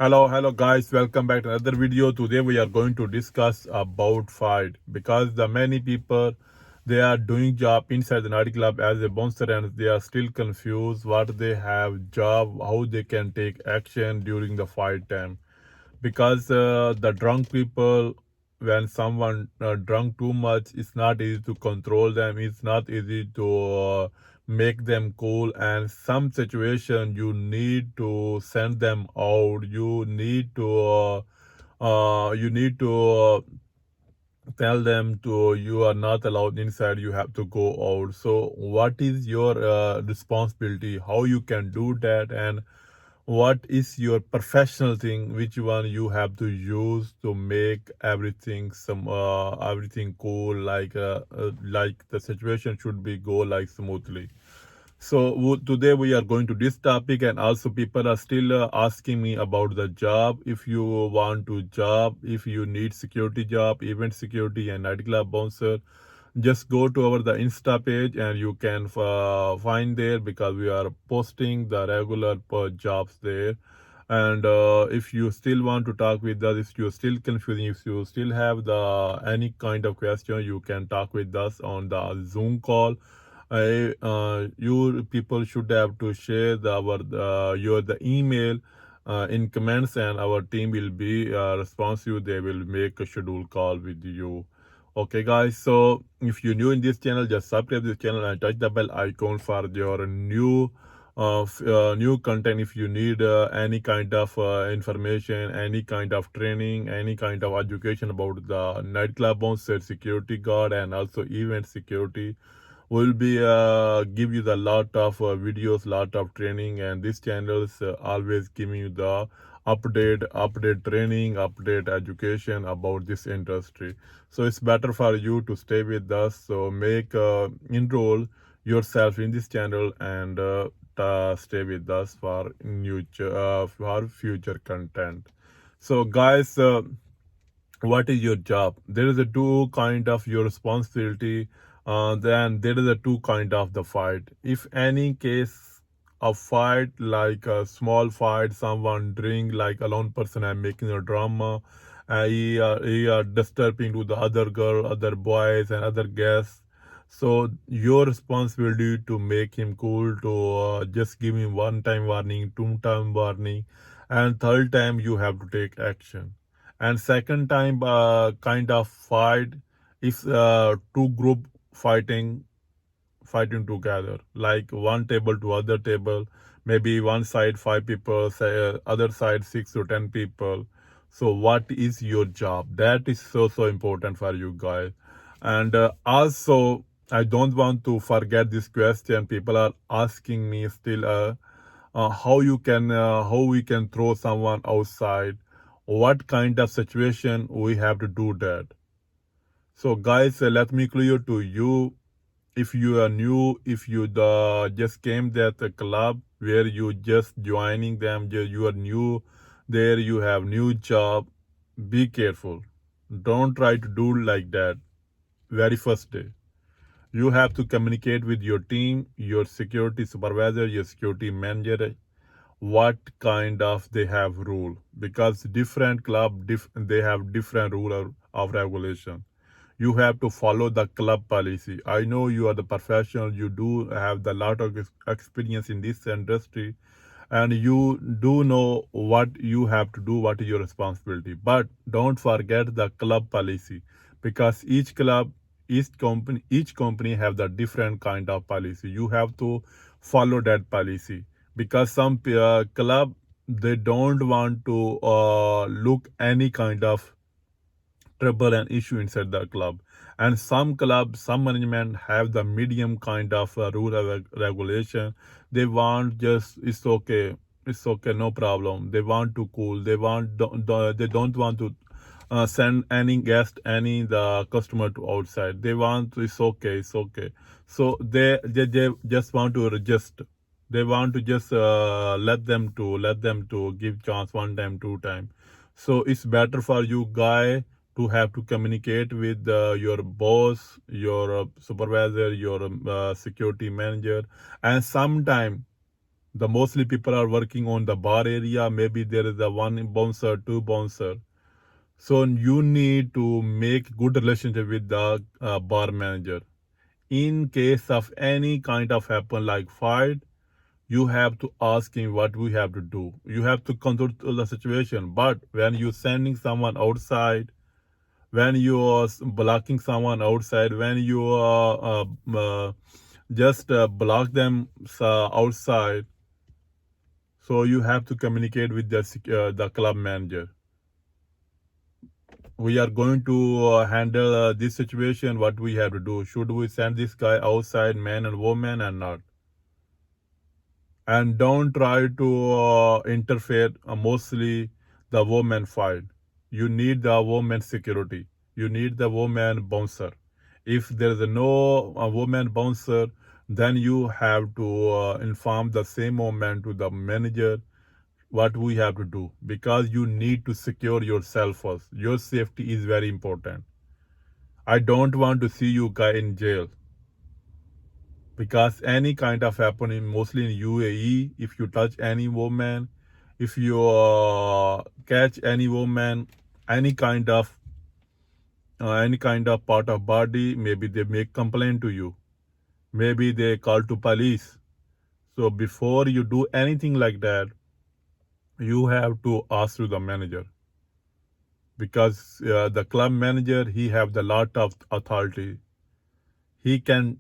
Hello guys, welcome back to another video. Today we are going to discuss about fight because the many people they are doing job inside the nightclub as a bouncer and they are still confused what they have job, how they can take action during the fight time because the drunk people when someone drunk too much it's not easy to control them, it's not easy to make them cool, and some situation you need to send them out, you need to tell them to you are not allowed inside, you have to go out. So what is your responsibility, how you can do that, and what is your professional thing, which one you have to use to make everything cool, like the situation should be go like smoothly. So today we are going to this topic, and also people are still asking me about the job. If you want to job, if you need security job, event security and nightclub bouncer, just go to our the Insta page and you can find there because we are posting the regular jobs there. And if you still want to talk with us, if you're still confusing, if you still have the any kind of question, you can talk with us on the Zoom call. You people should have to share the email in comments, and our team will be responsive. They will make a schedule call with you. Okay, guys. So if you're new in this channel, just subscribe this channel and touch the bell icon for your new content. If you need any kind of information, any kind of training, any kind of education about the nightclub bouncer, security guard, and also event security, will be give you the lot of videos, lot of training, and this channel is always giving you the update training, update education about this industry. So it's better for you to stay with us, so make enroll yourself in this channel and stay with us for for future content. So guys, what is your job? There is a two kind of your responsibility, then there is a two kind of the fight. If any case of fight, like a small fight, someone drink like alone person and making a drama, he are disturbing to the other girl, other boys and other guests. So your responsibility to make him cool, to just give him one time warning, two time warning, and third time you have to take action. And second time kind of fight is two group fighting together, like one table to other table, maybe one side 5 people, say other side 6 to 10 people. So what is your job? That is so important for you guys. And also I don't want to forget this question. People are asking me still, how we can throw someone outside, what kind of situation we have to do that. So guys, let me clear to you, if you are new, if you just came that club where you just joining them, you are new there, you have new job, be careful. Don't try to do like that very first day. You have to communicate with your team, your security supervisor, your security manager, what kind of they have rule, because different they have different rule of regulation. You have to follow the club policy. I know you are the professional, you do have the lot of experience in this industry, and you do know what you have to do, what is your responsibility. But don't forget the club policy, because each company have the different kind of policy. You have to follow that policy, because some club, they don't want to look any kind of trouble and issue inside the club. And some clubs, some management have the medium kind of rule and regulation. They want just it's okay, no problem. They want to cool. They don't want to send any guest, any the customer to outside. They want it's okay. So they just want to adjust. They want to just let them to give chance one time, two time. So it's better for you guy to have to communicate with your boss, your supervisor, your security manager, and sometime The mostly people are working on the bar area. Maybe there is a one bouncer, two bouncer. So you need to make good relationship with the bar manager. In case of any kind of happen like fight, you have to ask him what we have to do. You have to control the situation. But when you sending someone outside, when you are blocking someone outside, when you are just block them outside, so you have to communicate with the club manager. We are going to handle this situation. What we have to do? Should we send this guy outside, man and woman, and not? And don't try to interfere. Mostly the woman fight. You need the woman security. You need the woman bouncer. If there is no woman bouncer, then you have to inform the same moment to the manager what we have to do, because you need to secure yourself first. Your safety is very important. I don't want to see you guy in jail, because any kind of happening mostly in UAE, if you touch any woman, if you catch any woman, any kind of part of body, maybe they make complaint to you, maybe they call to police. So before you do anything like that, you have to ask to the manager, because the club manager, he have the lot of authority. He can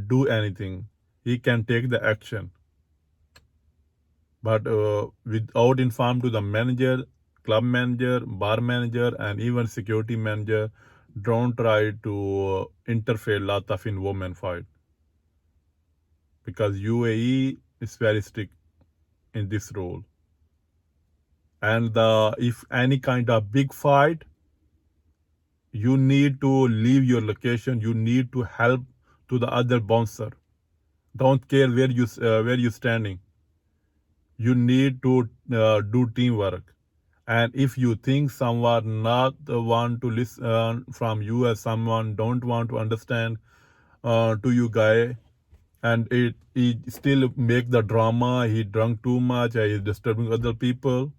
do anything. He can take the action. But without inform to the manager, club manager, bar manager, and even security manager, don't try to interfere lot of in women fight, because UAE is very strict in this role. And if any kind of big fight, you need to leave your location. You need to help to the other bouncer. Don't care where you standing. You need to do teamwork. And if you think someone not want to listen from you, as someone don't want to understand to you guy, and he still make the drama, he drunk too much, he is disturbing other people,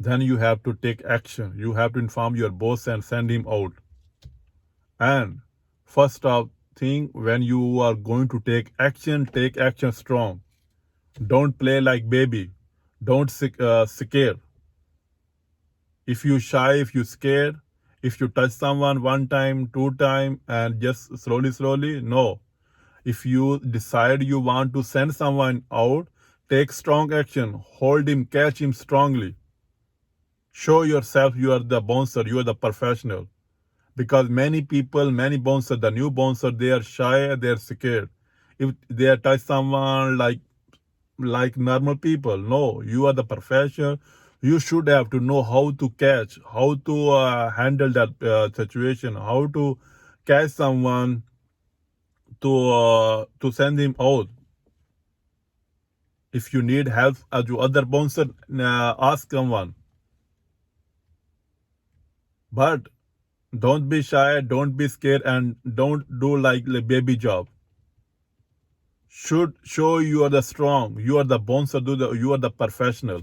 then you have to take action. You have to inform your boss and send him out. And first of thing, when you are going to take action strong. Don't play like baby. Don't scare. If you shy, if you scared, if you touch someone one time, two time, and just slowly, no. If you decide you want to send someone out, take strong action. Hold him, catch him strongly. Show yourself you are the bouncer, you are the professional. Because many people, many bouncer, the new bouncer, they are shy, they are scared. If they touch someone like normal people, no, you are the professional. You should have to know how to catch, how to handle that situation, how to catch someone to send him out. If you need help as you other bouncer, ask someone. But don't be shy, don't be scared, and don't do like the baby job. Should show you are the strong, you are the bouncer, you are the professional.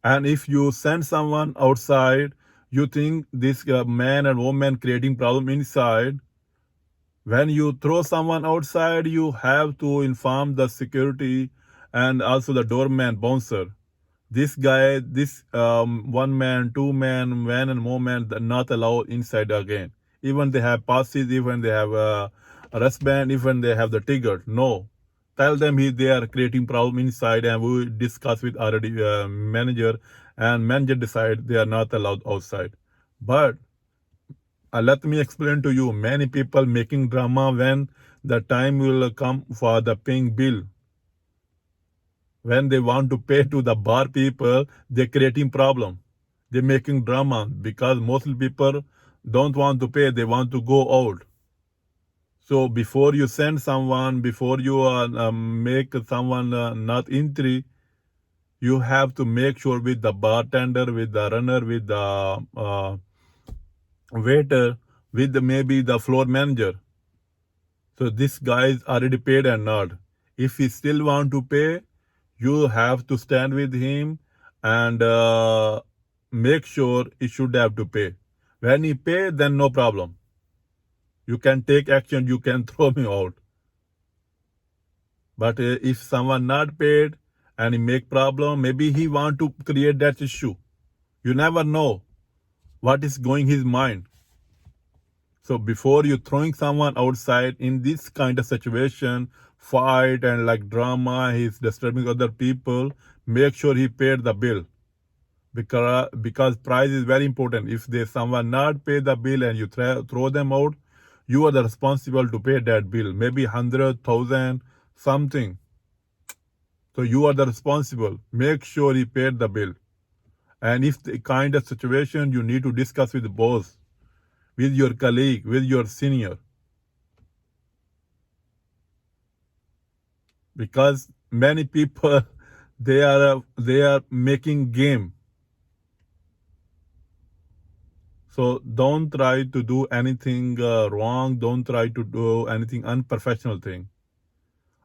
And if you send someone outside, you think this man and woman creating problem inside. When you throw someone outside, you have to inform the security and also the doorman, bouncer. This guy, this one man, two man, man and woman, not allowed inside again. Even they have passes, even they have a wristband, even they have the ticket. No, tell them they are creating problem inside, and we discuss with already manager, and manager decide they are not allowed outside. But let me explain to you, many people making drama when the time will come for the paying bill. When they want to pay to the bar people, they're creating problem. They're making drama because mostly people don't want to pay, they want to go out. So before you send someone, before you make someone not entry, you have to make sure with the bartender, with the runner, with the waiter, with maybe the floor manager. So this guy is already paid or not. If he still want to pay, you have to stand with him and make sure he should have to pay. When he pay, then no problem. You can take action, you can throw me out. But if someone not paid and he make problem, maybe he want to create that issue. You never know what is going his mind. So before you throwing someone outside in this kind of situation, fight and like drama, he's disturbing other people, make sure he paid the bill. Because price is very important. If there's someone not pay the bill and you throw them out, you are the responsible to pay that bill. Maybe 100,000 something. So you are the responsible. Make sure he paid the bill. And if the kind of situation you need to discuss with the boss, with your colleague, with your senior. Because many people they are making game. So don't try to do anything wrong. Don't try to do anything unprofessional thing.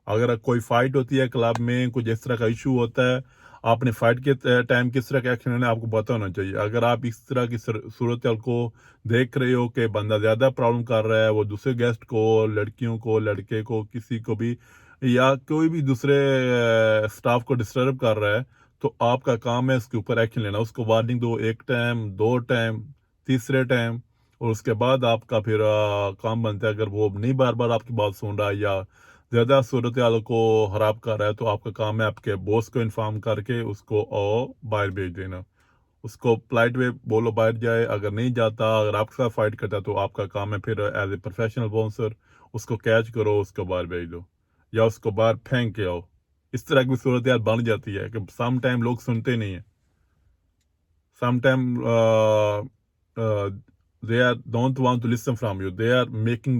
अगर कोई fight होती है club में, कुछ इस तरह का issue होता है, आपने फाइट के टाइम किस तरह का एक्शन लेना है आपको पता होना चाहिए. अगर आप इस तरह की सूरत को देख रहे हो कि बंदा ज़्यादा प्रॉब्लम कर रहा है, वो दूसरे गेस्ट को, लड़कियों को, लड़के को, किसी को भी या कोई भी दूसरे स्टाफ को डिस्टर्ब कर रहा है, तो आपका काम है उसके ऊपर एक्शन लेना. उसको वार्निंग दो, एक टाइम, दो टाइम, तीसरे टाइम, और उसके बाद आपका फिर काम बनता है. अगर वो नहीं बार बार आपकी बात सुन रहा है या ज़्यादा सूरत हाल को ख़राब कर रहा है, तो आपका काम है आपके बॉस को इन्फॉर्म करके उसको बाहर भेज देना. उसको पोलाइट वे बोलो बाहर जाए. अगर नहीं जाता, अगर आपके साथ फाइट करता है, तो आपका काम है फिर एज ए प्रोफेशनल बाउंसर उसको कैच करो, उसको बाहर भेज दो या उसको बाहर फेंक के आओ. इस तरह की सूरत हाल बन जाती है कि सम टाइम लोग सुनते नहीं हैं. Some time they don't want to listen from you. They are making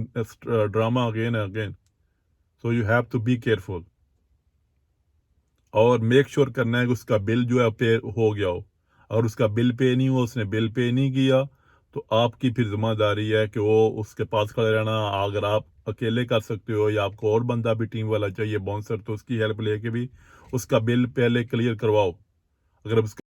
drama again and again. So you have to be careful. और मेक श्योर करना है कि उसका बिल जो है पे हो गया हो. अगर उसका बिल पे नहीं हुआ, उसने बिल पे नहीं किया, तो आपकी फिर जिम्मेदारी है कि वो उसके पास खड़े रहना. अगर आप अकेले कर सकते हो या आपको और बंदा भी टीम वाला चाहिए बाउंसर, तो उसकी हेल्प लेके भी उसका बिल पहले क्लियर करवाओ. अगर उसका